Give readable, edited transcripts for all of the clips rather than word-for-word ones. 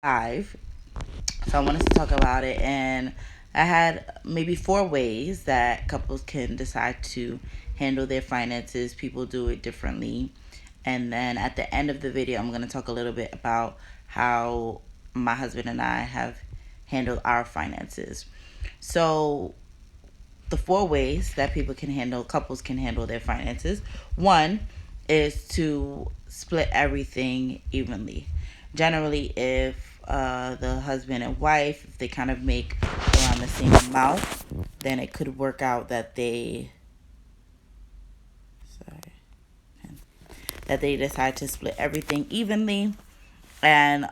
Live. So I wanted to talk about it, and I had maybe four ways that couples can decide to handle their finances. People do it differently. And then at the end of the video, I'm going to talk a little bit about how my husband and I have handled our finances. So, the four ways that couples can handle their finances. One is to split everything evenly. Generally, if the husband and wife, if they kind of make around the same amount, then it could work out sorry, that they decide to split everything evenly. And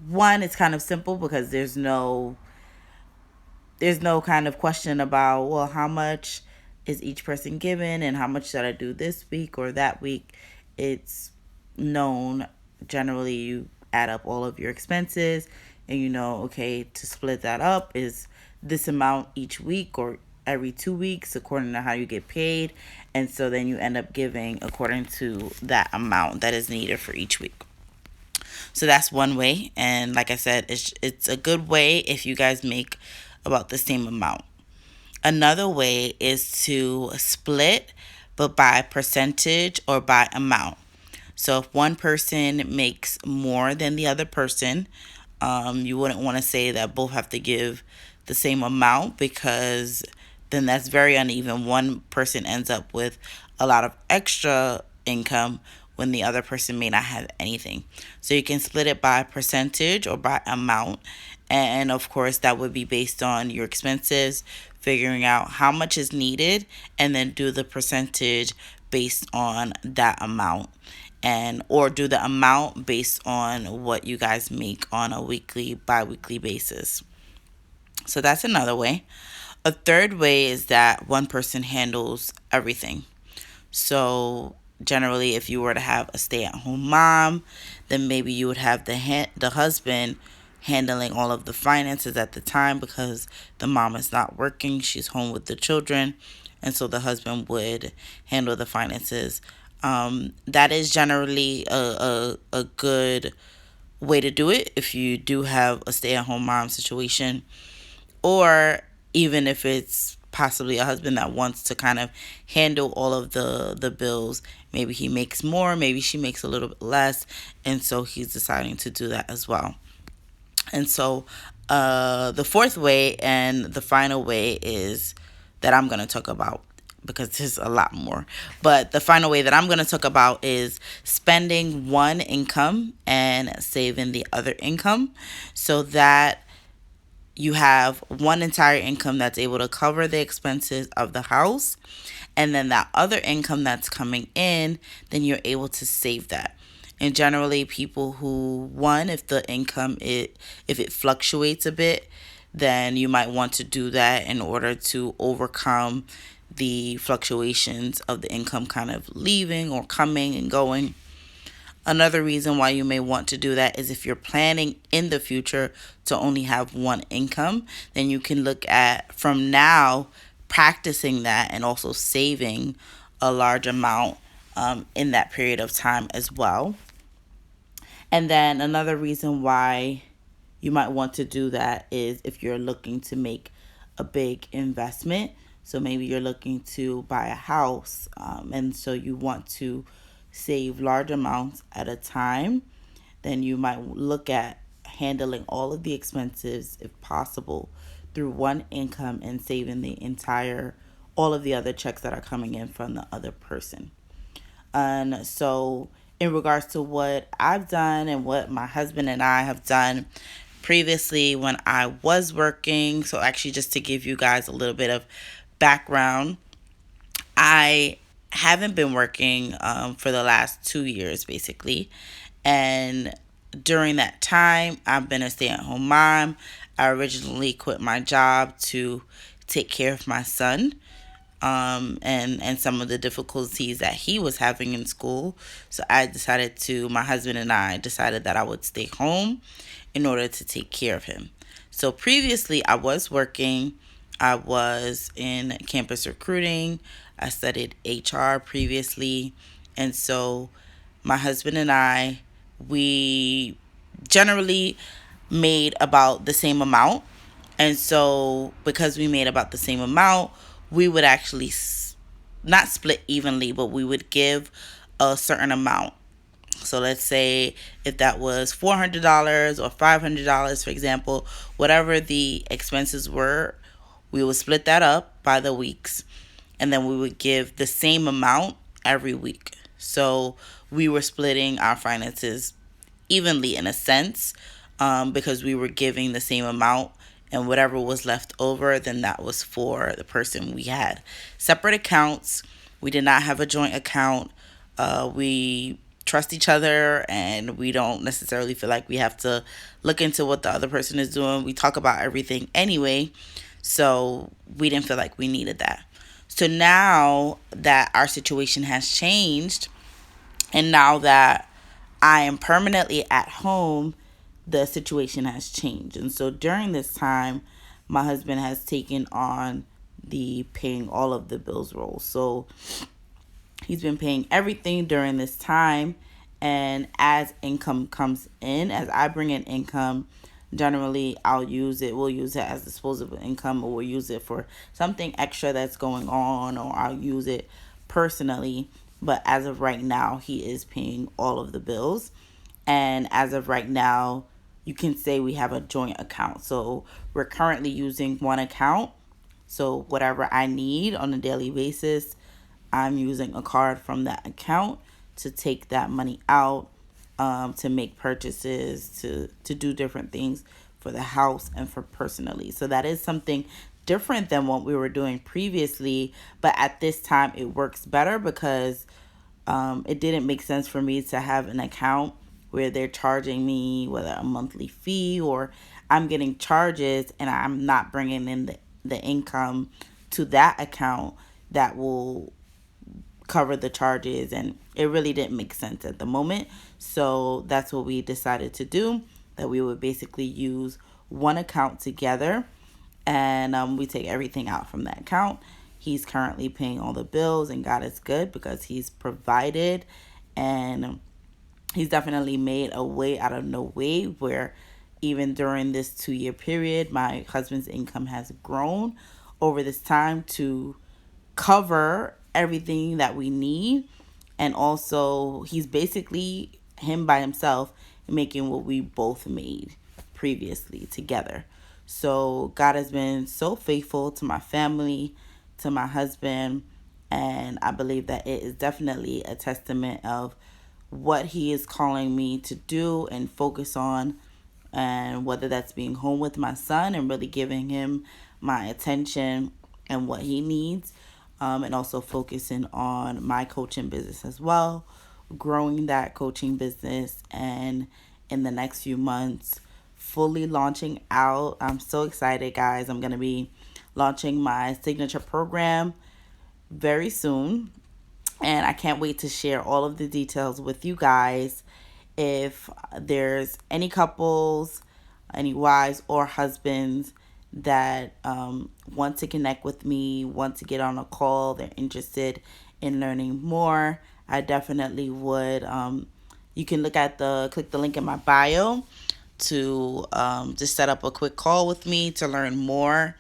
one, it's kind of simple because there's no kind of question about, well, how much is each person given and how much should I do this week or that week. It's known. Generally, you add up all of your expenses and you know, okay, to split that up is this amount each week or every 2 weeks according to how you get paid. And so then you end up giving according to that amount that is needed for each week. So that's one way. And like I said, it's a good way if you guys make about the same amount. Another way is to split, but by percentage or by amount. So if one person makes more than the other person, you wouldn't want to say that both have to give the same amount because then that's very uneven. One person ends up with a lot of extra income when the other person may not have anything. So you can split it by percentage or by amount. And of course, that would be based on your expenses, figuring out how much is needed, and then do the percentage based on that amount and or do the amount based on what you guys make on a weekly bi-weekly basis. So that's another way. A third way is that one person handles everything. So generally, if you were to have a stay-at-home mom, then maybe you would have the husband handling all of the finances at the time because the mom is not working; she's home with the children, and so the husband would handle the finances. That is generally a good way to do it if you do have a stay-at-home mom situation, or even if it's possibly a husband that wants to kind of handle all of the bills. Maybe he makes more, maybe she makes a little bit less, and so he's deciding to do that as well. And so the fourth way and the final way is that I'm going to talk about, because there's a lot more. But the final way that I'm going to talk about is spending one income and saving the other income, so that you have one entire income that's able to cover the expenses of the house, and then that other income that's coming in, then you're able to save that. And generally, people who, one, if it fluctuates a bit, then you might want to do that in order to overcome the fluctuations of the income kind of leaving or coming and going. Another reason why you may want to do that is if you're planning in the future to only have one income, then you can look at from now practicing that and also saving a large amount in that period of time as well. And then another reason why you might want to do that is if you're looking to make a big investment. So maybe you're looking to buy a house, and so you want to save large amounts at a time. Then you might look at handling all of the expenses, if possible, through one income and saving all of the other checks that are coming in from the other person. And so, in regards to what I've done and what my husband and I have done previously when I was working, so actually, just to give you guys a little bit of background, I haven't been working for the last 2 years, basically. And during that time, I've been a stay at home mom. I originally quit my job to take care of my son, and some of the difficulties that he was having in school. So my husband and I decided that I would stay home in order to take care of him. So previously, I was working. I was in campus recruiting. I studied HR previously. And so my husband and I, we generally, made about the same amount. And so, because we made about the same amount, we would actually not split evenly, but we would give a certain amount. So let's say if that was $400 or $500, for example, whatever the expenses were, we would split that up by the weeks, and then we would give the same amount every week. So we were splitting our finances evenly in a sense, because we were giving the same amount, and whatever was left over, then that was for the person. We had separate accounts. We did not have a joint account. We trust each other, and we don't necessarily feel like we have to look into what the other person is doing. We talk about everything anyway, so we didn't feel like we needed that. So now that our situation has changed, and now that I am permanently at home, the situation has changed. And so during this time, my husband has taken on the paying all of the bills role. So he's been paying everything during this time. And as income comes in, as I bring in income, generally we'll use it as disposable income, or we'll use it for something extra that's going on, or I'll use it personally. But as of right now, he is paying all of the bills. And as of right now, you can say we have a joint account. So we're currently using one account. So whatever I need on a daily basis, I'm using a card from that account to take that money out, to make purchases, to do different things for the house and for personally. So that is something different than what we were doing previously. But at this time, it works better because it didn't make sense for me to have an account where they're charging me whether a monthly fee, or I'm getting charges and I'm not bringing in the income to that account that will cover the charges, and it really didn't make sense at the moment. So that's what we decided to do, that we would basically use one account together, and we take everything out from that account. He's currently paying all the bills, and God is good because he's provided, and he's definitely made a way out of no way, where even during this 2 year period, my husband's income has grown over this time to cover everything that we need. And also, he's basically him by himself making what we both made previously together. So God has been so faithful to my family, to my husband, and I believe that it is definitely a testament of what he is calling me to do and focus on, and whether that's being home with my son and really giving him my attention and what he needs, and also focusing on my coaching business as well, growing that coaching business, and in the next few months, fully launching out. I'm so excited, guys. I'm going to be launching my signature program very soon, and I can't wait to share all of the details with you guys. If there's any couples, any wives or husbands that want to connect with me, want to get on a call, they're interested in learning more, I definitely would. You can click the link in my bio to just set up a quick call with me to learn more.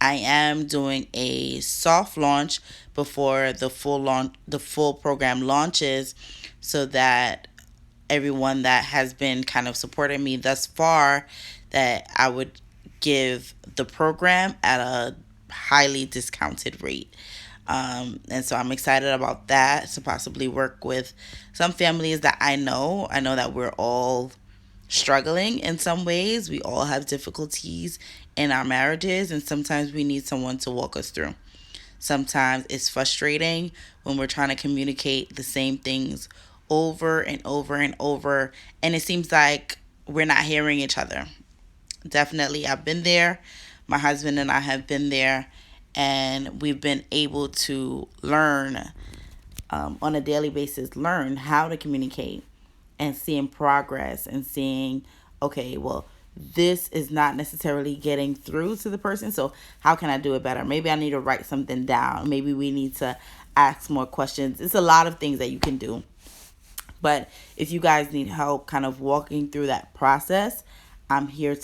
I am doing a soft launch before the full program launches, so that everyone that has been kind of supporting me thus far, that I would give the program at a highly discounted rate. And so I'm excited about that, to possibly work with some families that I know. I know that we're all struggling in some ways. We all have difficulties in our marriages, and sometimes we need someone to walk us through. Sometimes it's frustrating when we're trying to communicate the same things over and over and over, and it seems like we're not hearing each other. Definitely, I've been there. My husband and I have been there, and we've been able to learn, on a daily basis, learn how to communicate, and seeing progress, and seeing, okay, well, this is not necessarily getting through to the person. So how can I do it better? Maybe I need to write something down. Maybe we need to ask more questions. It's a lot of things that you can do. But if you guys need help kind of walking through that process, I'm here to